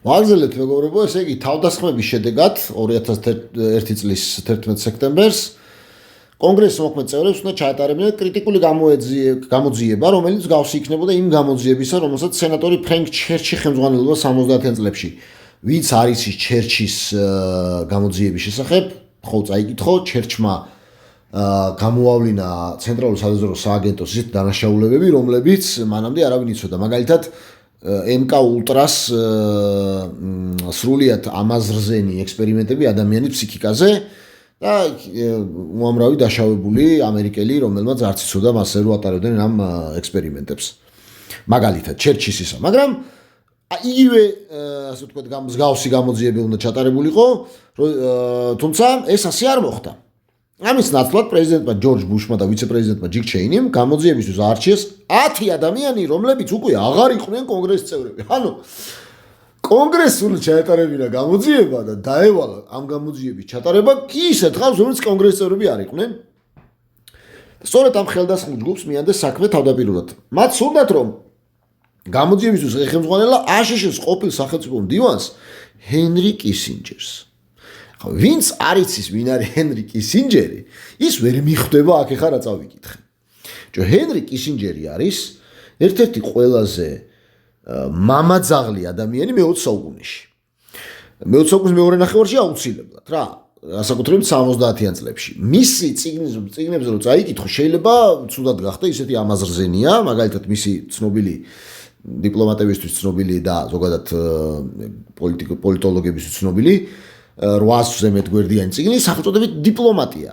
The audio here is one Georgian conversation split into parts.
ვაგრძელებთ მეგობრებო, ესე იგი თავდასხმების შედეგად 2001 წლის 11 სექტემბერს კონგრესის მოქმედ წევრებს უნდა ჩაეტარებინათ კრიტიკული გამოძიება, რომელიც გავსი იქნებოდა იმ გამოძიებისა, რომელსაც სენატორი ფრენკ ჩერჩი ხელმძღვანელობდა 70-იან წლებში. ვინც არის ის ჩერჩის გამოძიების შესახებ, ხო წაიკითხო, ჩერჩმა გამოავლინა ცენტრალურ სადაზვერვო სააგენტოს ისეთი დანაშაულებები, რომლებიც მანამდე არავინ იცოდა. მაგალითად, MK Ultras სრულიად ამაზრზენი ექსპერიმენტები ადამიანის ფსიქიკაზე და უამრავი დაშავებული ამერიკელი, რომელმაც არც იცოდა მასზე რო ატარებდნენ ამ ექსპერიმენტებს. მაგალითად, ჩერჩის ისა, მაგრამ იგივე ასე ვთქვათ, მსგავსი გამოძიები უნდა ჩატარებულიყო, თუმცა ეს ასე არ მოხდა. ამის ნაცვლად პრეზიდენტმა ჯორჯ ბუშმა და ვიცე-პრეზიდენტმა ჯიკ ჩეინიმ გამოძიებისთვის აარჩიეს 10 ადამიანი, რომლებიც უკვე აღარ იყვნენ კონგრესის წევრები. ანუ კონგრესს უნდა ჩაეტარებინა გამოძიება და დაევალა ამ გამოძიების ჩატარება კი ისეთ ხალხს, რომლებიც კონგრესის წევრები არ იყვნენ. სწორედ ამ ხელდასხმულ ჯგუფს მიანდეს საქმე თავდაპირველად. მათ სურდათ, რომ გამოძიებისთვის ხელმძღვანელა აშშ-ის ყოფილ სახელმწიფო მდივანს ჰენრი კისინჯერს. ვინც არ იცის ვინ არის ჰენრი კისინჯერი, ის ვერ მიხვდება აქ ახლა რა წავიკითხე. ჰენრი კისინჯერი არის ერთ-ერთი ყველაზე მამაძაღლი ადამიანი მე-20 საუკუნეში. მე-20 საუკუნის მეორე ნახევარში აუცილებლად რა, განსაკუთრებით 70-იან წლებში. მისი წიგნებზე რო წაიკითხო, შეიძლება ცუდად გახდა, ისეთი ამაზრზენია, მაგალითად მისი ცნობილი დიპლომატებისთვის ცნობილი და ზოგადად პოლიტოლოგებისთვის ცნობილი 800-ზე მეტ გვერდიანი წიგნი სახელწოდებით დიპლომატია.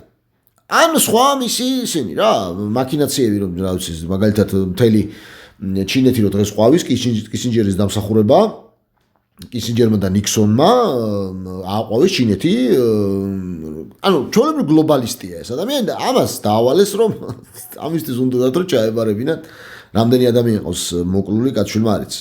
ან სხვა მისი ისინი რა, მაქინაციები რომ რა ვიცი, მაგალითად მთელი ჩინეთი რო დღეს ყვავის კისინჯერის დამსახურება, კისინჯერმა და ნიქსონმა აყვავეს ჩინეთი, ანუ ჩვეულებრივი გლობალისტია ეს ადამიანი და ამას დაავალეს რომ ამისთვის უნდათ რომ ჩაებარებინათ რამდენი ადამიანი ყავს მოკლული კაცშვილმა არიც.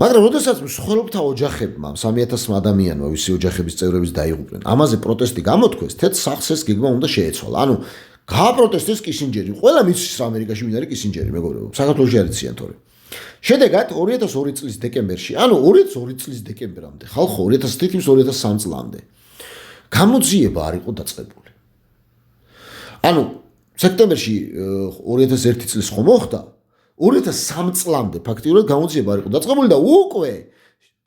მაგრამ როდესაც მსხვერპლთა ოჯახებმა 3000 ადამიანმა ვისი ოჯახების წევრების დაიღუპნენ, ამაზე პროტესტი გამოთქვეს, თეთრ სახლს ეს გეგმა უნდა შეეცვალა. ანუ გააპროტესტეს კისინჯერი. ყველა მიცის ამერიკაში ვინ არის კისინჯერი, მეგობრებო. საქართველოში არ იციან თორე. შედეგად 2002 წლის დეკემბერში, ანუ 2002 წლის დეკემბერამდე, ხალხო 2003 წლამდე გამოძიება არ იყო დაწყებული. ანუ სექტემბერში 2001 წლის ხომ მოხდა 2003 წლამდე ფაქტიურად გამოძიება არ იყო დაწყებული და უკვე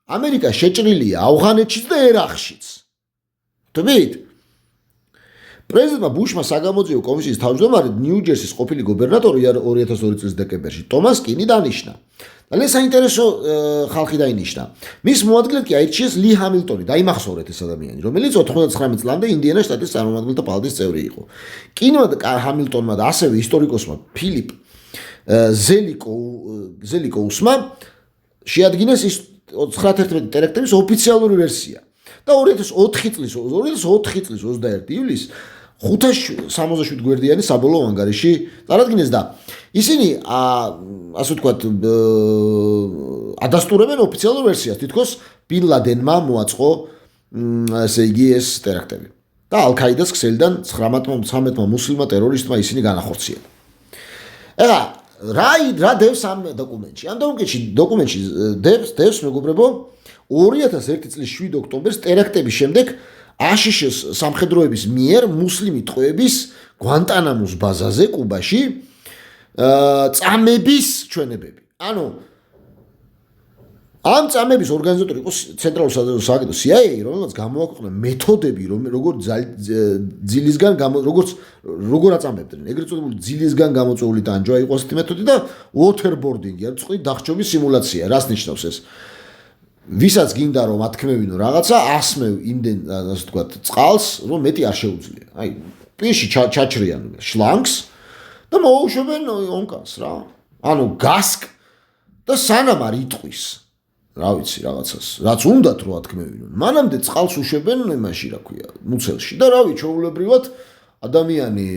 ამერიკა შეჭრილია ავღანეთშიც და ერაყშიც. თვით? პრეზიდენტმა ბუშმა საგამოძიებო კომისიის თავმჯდომარე ნიუ-ჯერსის ყოფილი გუბერნატორი 2002 წლის დეკემბერში ტომას კინი დანიშნა. ძალიან საინტერესო ხალხი დაინიშნა. მის მოადგილედ კი აირჩიეს ლი ჰამილტონი, დაიმახსოვრეთ ეს ადამიანი, რომელიც 99 წლამდე ინდიანას შტატის წარმომადგენელთა პალატის წევრი იყო. კინმა და ჰამილტონმა და ასევე ისტორიკოსმა ფილიპ ზელიკოუსმა შეადგინეს ის 91 ტერაქტების ოფიციალური ვერსია. და 2004 წლის 21 ივლისს 577 გვერდიანი საბოლოო ანგარიში წარადგინეს და ისინი ასე ვთქვათ ადასტურებენ ოფიციალურ ვერსიას, თითქოს ბინ ლადენმა მოაწყო ესე იგი ეს ტერაქტები. და ალ-ქაიდას ქსელიდან 19 მუსლიმმა ტერორისტმა ისინი განახორციელა. ეხლა რა დევს ამ დოკუმენტში? ამ დოკუმენტში დევს მეგობრებო 2001 წლის 7 ოქტომბერს ტერაქტების შემდეგ აშშ-ის სამხედროების მიერ მუსლიმი ტყვეების გვანტანამოს ბაზაზე კუბაში წამების ჩვენებები. ანუ ამ წამების ორგანიზატორი იყო ცენტრალურ სადაზვერვო სააგენტო CIA, რომელმაც გამოაქვეყნა მეთოდები, როგორ ძილისგან როგორ აწამებდნენ. ეგრეთ წოდებული ძილისგან გამოწვეული ტანჯვა იყო ასეთი მეთოდი და waterboarding-ი, ანუ წყლით დახრჩობის სიმულაცია. რას ნიშნავს ეს? ვისაც გინდა რომ ათქმევინო რაღაცა, ასმევ იმდენ ასე ვთქვათ წყალს, რომ მეტი არ შეუძლია. აი, პირში ჩაჩრიან შლანგს და მოუშვებენ ონკანს რა. ანუ გასკ და სანამ არ იტყვის. რა ვიცი რაღაცას, რაც უნდათ რომ ათქმევინონ. მანამდე წყალს უშვებენ იმაში, რა ქვია, მუცელში და რავი, ჩვეულებრივად ადამიანი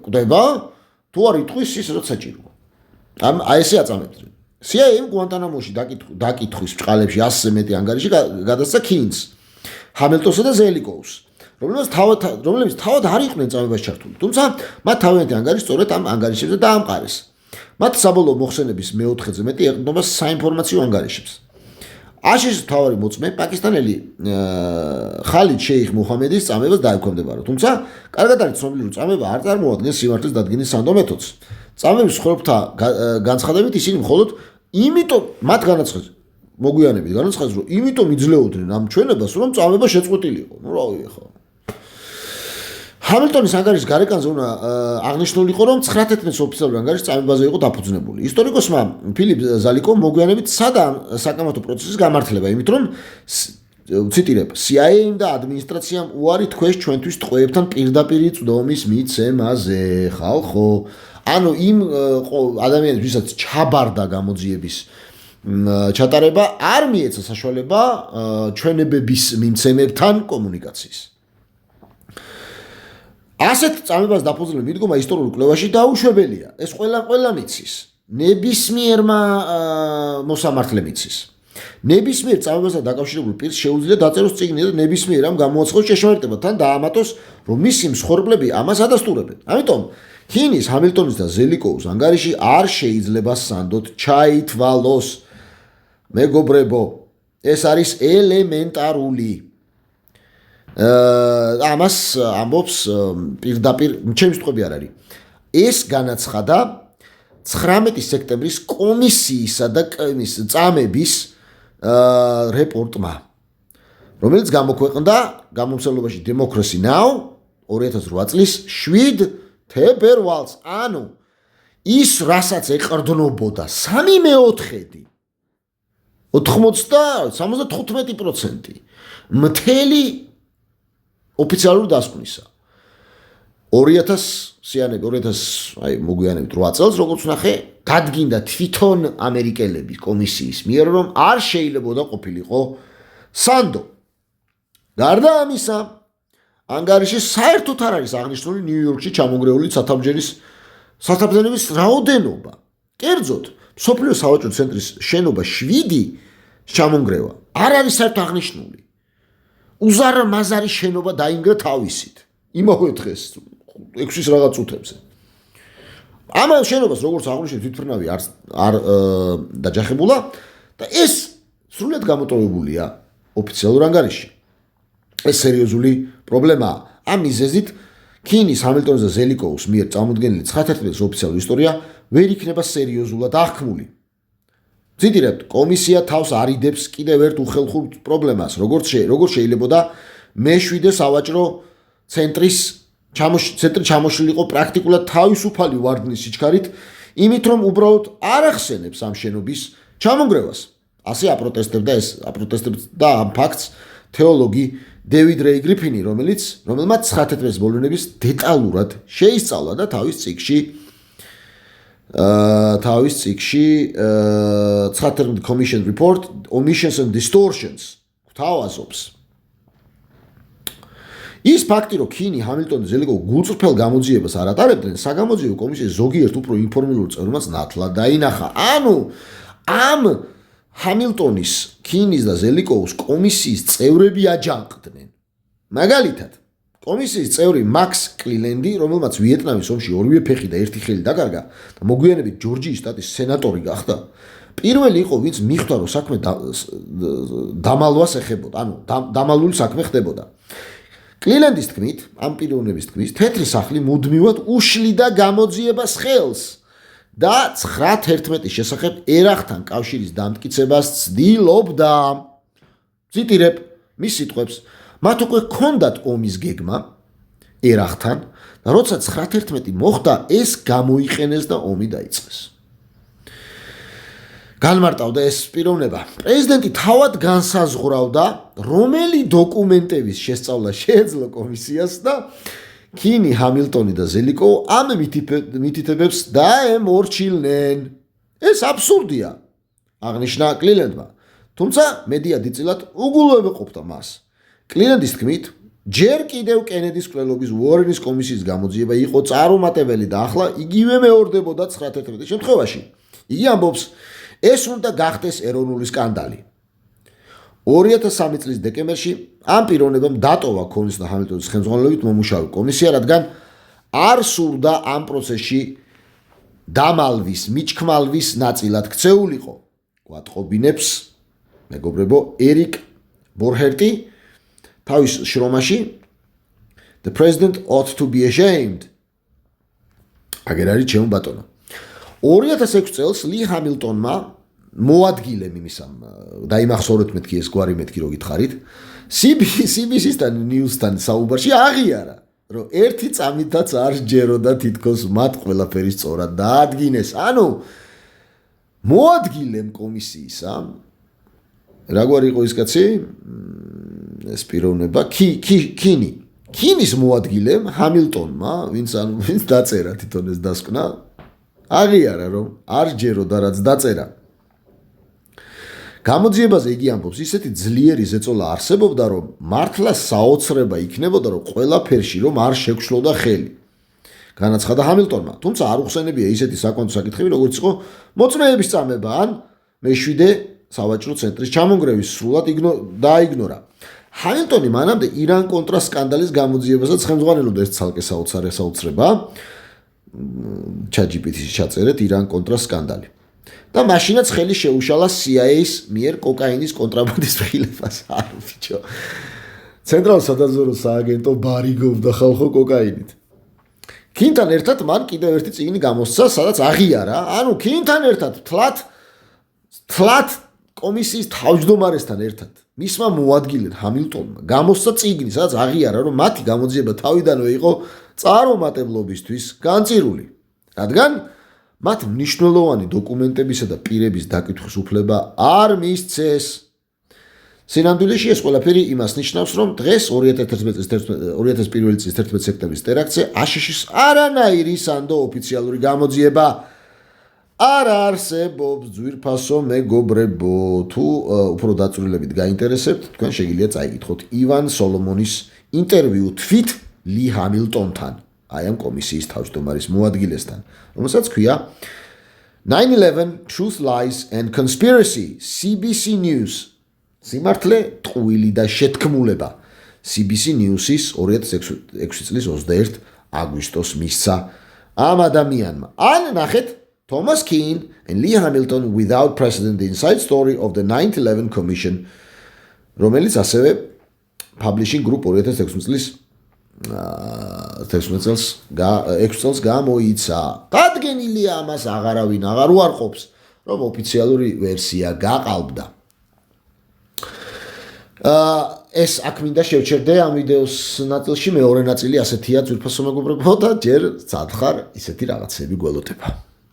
კვდება, თუ არ იტყვის ის რაც საჭიროა. აი ესე აწამებდნენ. CIA გვანტანამოში დაკითხვის ბჭყალებში 100-ზე მეტი ანგარიში გადასცა კინს, ჰამილტონსა და ზელიკოუსს, რომლებიც თავად არ იყვნენ წამებაში ჩართული. თუმცა მათ თავიანთი ანგარიში სწორედ ამ ანგარიშებზე დაამყარეს. მათ საბოლოო მოხსენების მე-4-ზე მეტი ეყრდნობა საინფორმაციო ანგარიშებს. აშის მთავარი მოწმე პაკისტანელი ხალიდ შეიხ მუჰამედის წამებას დაექვემდებარა. თუმცა კარგად არის ცნობილი, რომ წამება არ წარმოადგენს სიმართლის დადგენის სანდო მეთოდს. წამების მსხვერპლთა განცხადებით ისინი მხოლოდ იმიტომ მათ განაცხადეს მოგვიანებით განაცხადეს, რომ იმიტომ იძლეოდნენ ამ ჩვენებას, რომ წამება შეწყვეტილიყო. ნუ რა ვიცი ხო. ჰამილტონის ანგარიშის გარეკანზე უნდა აღნიშნულიყო, რომ 19 ოფიციალური ანგარიში წამებაზე იყო დაფუძნებული. ისტორიკოსმა ფილიპ ზალიკომ მოგვიანებით სცადა საკამათო პროცესის გამართლება, იმით რომ ციტირებ, CIA-მ და ადმინისტრაციამ უარი თქვეს ჩვენთვის ტყვეებთან პირდაპირი წვდომის მიცემაზე, ხალხო. ანუ იმ ადამიანებს, ვისაც ჩაბარდა გამოძიების ჩატარება, არ მიეცა საშუალება ჩვენებების მიმცემებთან კომუნიკაციის. ასეთ წამებას დაფუძნებული მიდგომა ისტორიულ კვლევაში დაუშვებელია. ეს ყველა მიცის. ნებისმიერმა მოსამართლემ იცის. ნებისმიერ წამებასთან დაკავშირებულ პირს შეუძლია დაწეროს წიგნი და ნებისმიერ ამ გამოაცხადოს შეშმარიტება, თან დაამატოს, რომ მისი მსხვერპლები ამას ადასტურებენ. ამიტომ ჰინის, ჰამილტონის და ზელიკოვის ანგარიში არ შეიძლება სანდოდ ჩაითვალოს. მეგობრებო, ეს არის ელემენტარული. ამას ამბობს პირდაპირ ჩემი სიტყვები არ არის. ეს განაცხადა 19 სექტემბრის კომისიისა და წამების რეპორტმა, რომელიც გამოქვეყნდა გამომცემლობაში Democracy Now 2008 წლის 7 თებერვალს. ანუ ის რასაც ეყრდნობოდა 3/4 75% მთელი ოფიციალური დასკვნისა 2000 აი მოგვიანებით 8 წელს როგორც ნახე გადგინდა თვითონ ამერიკელების კომისიის მიერ რომ არ შეიძლებოდა ყოფილიყო სანდო. გარდა ამისა ანგარიში საერთოდ არ არის აღნიშნული ნიუ-იორკში ჩამონგრეული სათავბნელების რაოდენობა. კერძოდ მსოფლიო სავაჭრო ცენტრის შენობა 7 ჩამონგრევა არ არის საერთოდ აღნიშნული. უზარმაზარი შენობა დაინგრა თავისით. იმავე დღეს 6 რაღაც წუთებზე. ამ შენობას როგორც აღნიშნეთ თვითმფრინავი არ დაჯახებულა და ეს სრულად გამოტოვებულია ოფიციალურ ანგარიში. ეს სერიოზული პრობლემაა. ამ მიზეზით ქინის, ჰამილტონის და ზელიკოვის მიერ წარმოდგენილი 19 ოფიციალური ისტორია ვერ იქნება სერიოზულად აღქმული. ციტირებთ, კომისია თავს არიდებს კიდევ ერთ უხელხურ პრობლემას, როგორც შეიძლებოდა მე-7 სავაჭრო ცენტრი ჩამოშლილიყო პრაქტიკულად თავისუფალი ვარდნის სიჩქარით, იმით რომ უბრალოდ არ ახსენებს ამ შენობის ჩამონგრევას. ასე აპროტესტებდა ამ ფაქტს თეოლოგი დევიდ რეი გრიფინი, რომელმაც 19 ბოლონების დეტალურად შეისწავლა და თავის წიგნში 19 Commission Report Omissions and Distortions გვთავაზობს. ის ფაქტი, რომ ქინი, ჰამილტონი, ზელიკოვი გულწრფელ გამოძიებას არ ატარებდნენ, საგამოძიებო კომისიის ზოგიერთ უფრო ინფორმირებულ წევრებმაც ნათლად დაინახა. ანუ ამ ჰამილტონის, ქინის და ზელიკოვის კომისიის წევრები აჯანყდნენ. მაგალითად, კომისიის წევრი მაქს კლილენდი, რომელმაც ვიეტნამის ომში ორივე ფეხი და ერთი ხელი დაკარგა და მოგვიანებით ჯორჯიის შტატის სენატორი გახდა, პირველი იყო, ვინც მიხვდა, რომ საქმე დამალვას ეხებოდა, ანუ დამალული საქმე ხდებოდა. კლილენდის თქმით, ამ პიროვნების თქმით, თეთრი სახლი მუდმივად უშლიდა გამოძიებას ხელს და 9/11 შესახებ ერახთან კავშირის დამტკიცებას ცდილობდა. ციტირებ მის სიტყვებს, მათ უკვე ჰქონდათ ომის გეგმა ერახთან და როცა 9/11 მოხდა, ეს გამოიყენეს და ომი დაიწყეს. განმარტავდა ეს პიროვნება. პრეზიდენტი თავად განსაზღვრავდა, რომელი დოკუმენტების შესწავლა შეეძლო კომისიას და ქინი, ჰამილტონი და ზელიკოვი ამ მითითებებს დაემორჩილნენ. ეს აბსურდია, აღნიშნა კლილენდმა. თუმცა მედია დიდწილად უგულვებყოფდა მას. კლილენდის თქმით, ჯერ კიდევ კენედის მკვლელობის უორენის კომისიის გამოძიება იყო წარუმატებელი და ახლა იგივე მეორდებოდა 9/11 შემთხვევაში. იგი ამბობს, ეს უნდა გახდეს ეროვნული სკანდალი. 2003 წლის დეკემბერში ამ პიროვნებამ დატოვა ქონის და ჰამილტონის ხელმძღვანელობით მომუშავე კომისია, რადგან არ სურდა ამ პროცესში დამალვის, მიჩქმალვის ნაწილად ქცეულიყო. გვატყობინებს მეგობრებო, ერიკ ბორჰერტი თავის შრომაში The president ought to be ashamed. აგერ არის ჩემო ბატონო. 2006 წელს ლი ჰამილტონმა მოადგილე იმისამ დაიმახსოვრეთ მეთქი ეს გვარი მეთქი რო გითხარით. CBC-სთან News-თან საუბარში აღიარა, რომ ერთი წამითაც არ ჯეროდა თითქოს მათ ყველაფერი სწორად დაადგინეს. ანუ მოადგილემ კომისიისა რაგვარი იყო ის კაცი? ეს პიროვნება ქინის მოადგილემ ჰამილტონმა, ვინც დაწერა თვითონ ეს დასკვნა, აღიარა, რომ არ ჯეროდა რაც დაწერა. გამოძიებაზე იგი ამბობს, ისეთი ძლიერი ზეწოლა არსებობდა, რომ მართლა საოცრება იქნებოდა, რომ ყველაფერში რომ არ შეგვშლოდა ხელი. განაცხადა ჰამილტონმა, თუმცა არ უხსენებია ისეთი საკვანძო საკითხები, როგორც იყო მოწმეების წამება ან მეშვიდე სავაჭრო ცენტრის ჩამონგრევის სრულად დააიგნორა. ჰამილტონი მანამდე ირან კონტრა სკანდალის გამოძიებასაც ხელმძღვანელობდა, ეს ცალკე საოცრება. ChatGPT-ში ჩაწერეთ ირან კონტრა სკანდალი. და მაშინაც ხელი შეუშალა CIA-ს მიერ კოკაინის კონტრაბანდის მხილებას. არა ბიჭო. ცენტრალურ სადაზვერვო სააგენტო ბარიგობდა ხალხო კოკაინით. ქინთან ერთად მან კიდევ ერთი წიგნი გამოსცა, სადაც აღიარა, ანუ ქინთან ერთად თლათ კომისიის თავმჯდომარესთან ერთად მისმა მოადგილედ ჰამილტონმა გამოსცა წიგნი, სადაც აღიარა, რომ მათი გამოძიება თავიდანვე იყო წარუმატებლობისთვის განწირული, რადგან მათ მნიშვნელოვანი დოკუმენტებისა და პირების დაკითხვის უფლება არ მისცეს. სინამდვილეში ეს ყველაფერი იმას ნიშნავს, რომ დღეს 2001 წლის 11 სექტემბრის ტერაქტზე აშშ-ის არანაირი სანდო ოფიციალური გამოძიება არ არსებობს. ძვირფასო მეგობრებო, თუ უფრო დაწვრილებით გაინტერესებთ, თქვენ შეგიძლია წაიკითხოთ ივან სოლომონის ინტერვიუ თვით ლი ჰამილტონთან, აი ამ კომისიის თავმჯდომარის მოადგილესთან, რომელსაც ქვია 9/11 Truth, Lies and Conspiracy, CBC News. სიმართლე, ტყუილი და შეთქმულება. CBC News-ის 2006 წლის 21 აგვისტოს მისცა ამ ადამიანმა. ან ნახეთ Thomas Keane and Lee Hamilton without precedent, the inside story of the 9/11 Commission, რომელიც ასევე Publishing Group 2016 წელს 6 წელს გამოიცა. დადგენილია ამას აღარავინ აღარ უარყოფს, რომ ოფიციალური ვერსია გაყალბდა. ეს აქ მინდა შევჩერდე ამ ვიდეოს ნაწილში, მეორე ნაწილი ასეთია, ძვირფასო მეგობრებო, და ჯერ სათხარ ისეთი რაღაცები გველოდება.